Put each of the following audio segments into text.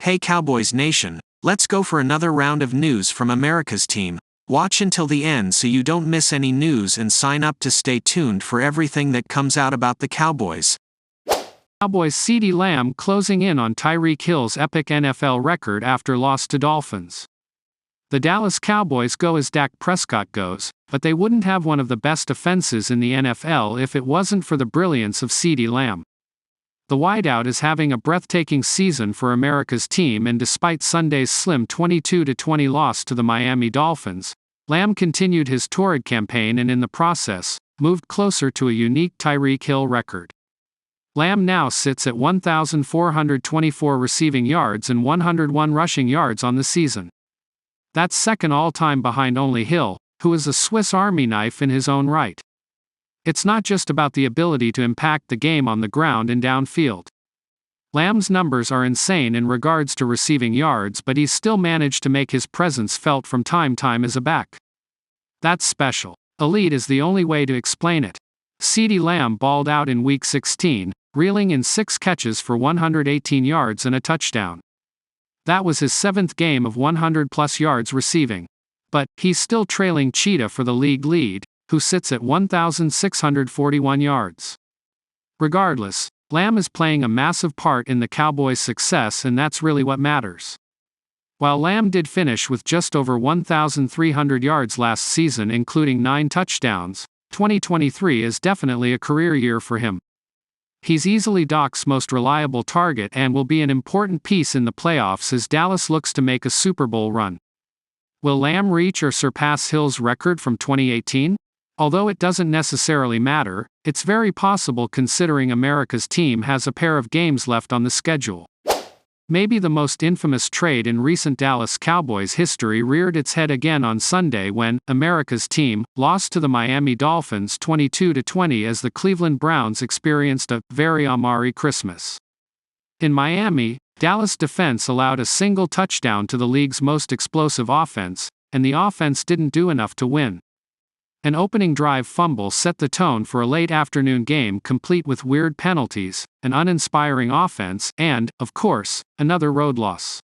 Hey Cowboys Nation, let's go for another round of news from America's team. Watch until the end so you don't miss any news and sign up to stay tuned for everything that comes out about the Cowboys. Cowboys' CeeDee Lamb closing in on Tyreek Hill's epic NFL record after loss to Dolphins. The Dallas Cowboys go as Dak Prescott goes, but they wouldn't have one of the best offenses in the NFL if it wasn't for the brilliance of CeeDee Lamb. The wideout is having a breathtaking season for America's team, and despite Sunday's slim 22-20 loss to the Miami Dolphins, Lamb continued his torrid campaign and in the process, moved closer to a unique Tyreek Hill record. Lamb now sits at 1,424 receiving yards and 101 rushing yards on the season. That's second all-time behind only Hill, who is a Swiss Army knife in his own right. It's not just about the ability to impact the game on the ground and downfield. Lamb's numbers are insane in regards to receiving yards, but he's still managed to make his presence felt from time to time as a back. That's special. Elite is the only way to explain it. CeeDee Lamb balled out in Week 16, reeling in 6 catches for 118 yards and a touchdown. That was his 7th game of 100-plus yards receiving. But he's still trailing Cheetah for the league lead, who sits at 1,641 yards. Regardless, Lamb is playing a massive part in the Cowboys' success, and that's really what matters. While Lamb did finish with just over 1,300 yards last season, including 9 touchdowns, 2023 is definitely a career year for him. He's easily Doc's most reliable target and will be an important piece in the playoffs as Dallas looks to make a Super Bowl run. Will Lamb reach or surpass Hill's record from 2018? Although it doesn't necessarily matter, it's very possible considering America's team has a pair of games left on the schedule. Maybe the most infamous trade in recent Dallas Cowboys history reared its head again on Sunday when America's team lost to the Miami Dolphins 22-20 as the Cleveland Browns experienced a very Amari Christmas. In Miami, Dallas defense allowed a single touchdown to the league's most explosive offense, and the offense didn't do enough to win. An opening drive fumble set the tone for a late afternoon game complete with weird penalties, an uninspiring offense, and, of course, another road loss.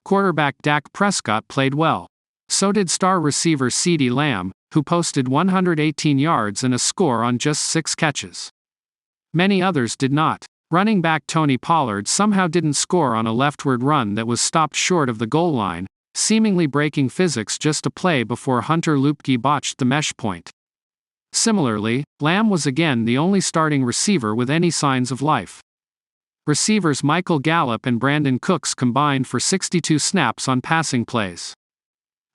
Quarterback Dak Prescott played well. So did star receiver CeeDee Lamb, who posted 118 yards and a score on just 6 catches. Many others did not. Running back Tony Pollard somehow didn't score on a leftward run that was stopped short of the goal line, seemingly breaking physics just a play before Hunter Luepke botched the mesh point. Similarly, Lamb was again the only starting receiver with any signs of life. Receivers Michael Gallup and Brandon Cooks combined for 62 snaps on passing plays.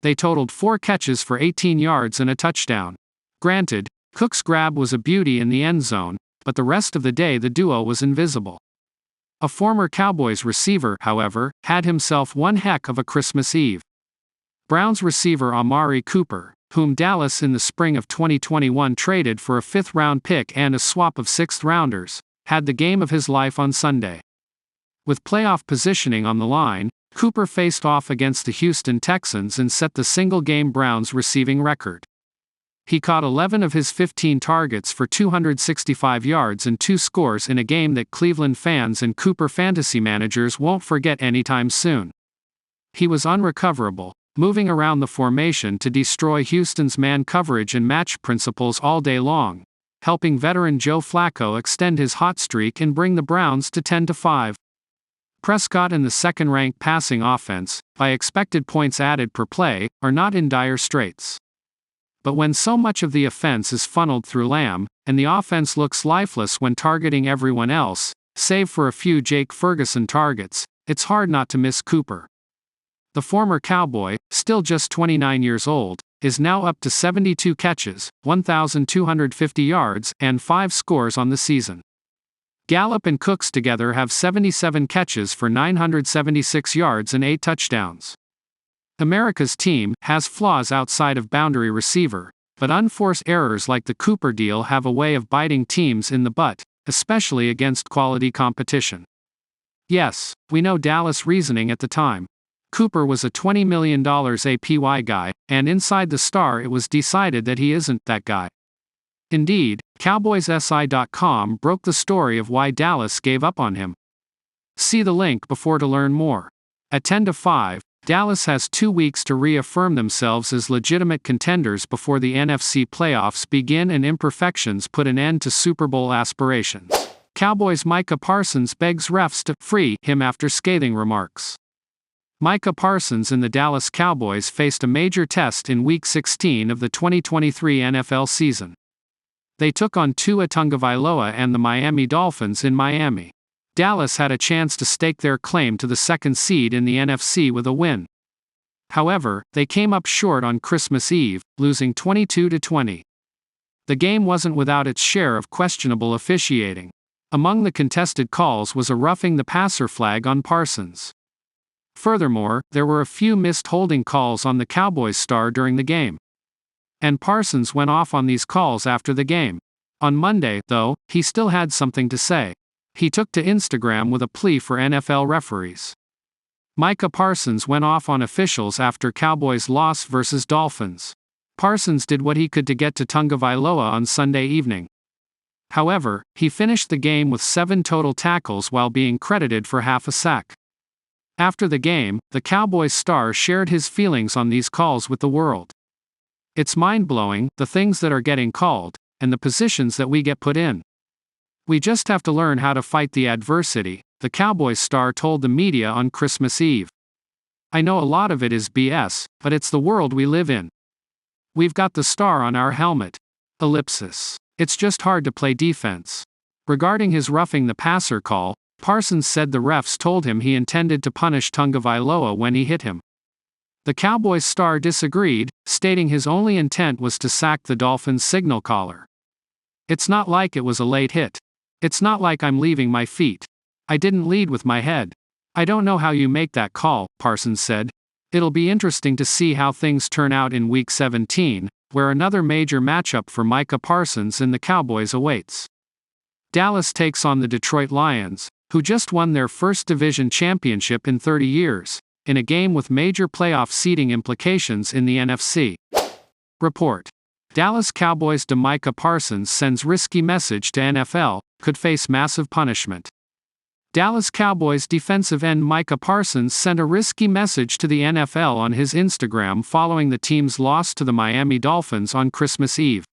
They totaled 4 catches for 18 yards and a touchdown. Granted, Cooks' grab was a beauty in the end zone, but the rest of the day the duo was invisible. A former Cowboys receiver, however, had himself one heck of a Christmas Eve. Browns receiver Amari Cooper, whom Dallas in the spring of 2021 traded for a 5th-round pick and a swap of 6th-rounders, had the game of his life on Sunday. With playoff positioning on the line, Cooper faced off against the Houston Texans and set the single-game Browns receiving record. He caught 11 of his 15 targets for 265 yards and 2 scores in a game that Cleveland fans and Cooper fantasy managers won't forget anytime soon. He was unrecoverable, moving around the formation to destroy Houston's man coverage and match principles all day long, helping veteran Joe Flacco extend his hot streak and bring the Browns to 10-5. Prescott and the second-ranked passing offense, by expected points added per play, are not in dire straits. But when so much of the offense is funneled through Lamb, and the offense looks lifeless when targeting everyone else, save for a few Jake Ferguson targets, it's hard not to miss Cooper. The former Cowboy, still just 29 years old, is now up to 72 catches, 1,250 yards, and 5 scores on the season. Gallup and Cooks together have 77 catches for 976 yards and 8 touchdowns. America's team has flaws outside of boundary receiver, but unforced errors like the Cooper deal have a way of biting teams in the butt, especially against quality competition. Yes, we know Dallas reasoning at the time. Cooper was a $20 million APY guy, and inside the star it was decided that he isn't that guy. Indeed, CowboysSI.com broke the story of why Dallas gave up on him. See the link before to learn more. At 10-5, Dallas has 2 weeks to reaffirm themselves as legitimate contenders before the NFC playoffs begin and imperfections put an end to Super Bowl aspirations. Cowboys' Micah Parsons begs refs to free him after scathing remarks. Micah Parsons and the Dallas Cowboys faced a major test in Week 16 of the 2023 NFL season. They took on Tua Tagovailoa and the Miami Dolphins in Miami. Dallas had a chance to stake their claim to the second seed in the NFC with a win. However, they came up short on Christmas Eve, losing 22-20. The game wasn't without its share of questionable officiating. Among the contested calls was a roughing the passer flag on Parsons. Furthermore, there were a few missed holding calls on the Cowboys star during the game. And Parsons went off on these calls after the game. On Monday, though, he still had something to say. He took to Instagram with a plea for NFL referees. Micah Parsons went off on officials after Cowboys' loss versus Dolphins. Parsons did what he could to get to Tagovailoa on Sunday evening. However, he finished the game with 7 total tackles while being credited for half a sack. After the game, the Cowboys star shared his feelings on these calls with the world. "It's mind-blowing, the things that are getting called, and the positions that we get put in. We just have to learn how to fight the adversity," the Cowboys star told the media on Christmas Eve. "I know a lot of it is BS, but it's the world we live in. We've got the star on our helmet. Ellipsis. It's just hard to play defense." Regarding his roughing the passer call, Parsons said the refs told him he intended to punish Tagovailoa when he hit him. The Cowboys star disagreed, stating his only intent was to sack the Dolphins' signal caller. "It's not like it was a late hit. It's not like I'm leaving my feet. I didn't lead with my head. I don't know how you make that call," Parsons said. "It'll be interesting to see how things turn out in Week 17, where another major matchup for Micah Parsons and the Cowboys awaits. Dallas takes on the Detroit Lions, who just won their first division championship in 30 years, in a game with major playoff seeding implications in the NFC. Report. Dallas Cowboys' Micah Parsons sends risky message to NFL, could face massive punishment. Dallas Cowboys defensive end Micah Parsons sent a risky message to the NFL on his Instagram following the team's loss to the Miami Dolphins on Christmas Eve.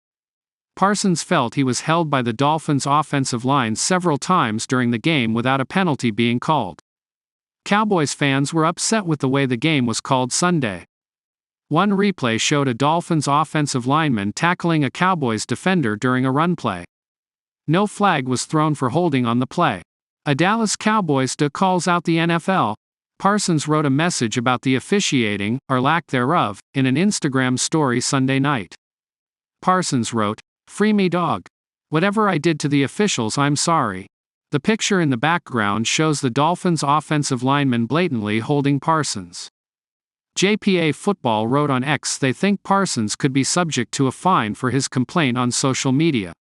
Parsons felt he was held by the Dolphins' offensive line several times during the game without a penalty being called. Cowboys fans were upset with the way the game was called Sunday. One replay showed a Dolphins offensive lineman tackling a Cowboys defender during a run play. No flag was thrown for holding on the play. A Dallas Cowboys calls out the NFL. Parsons wrote a message about the officiating, or lack thereof, in an Instagram story Sunday night. Parsons wrote, "Free me dog. Whatever I did to the officials, I'm sorry." The picture in the background shows the Dolphins offensive lineman blatantly holding Parsons. JPA Football wrote on X they think Parsons could be subject to a fine for his complaint on social media.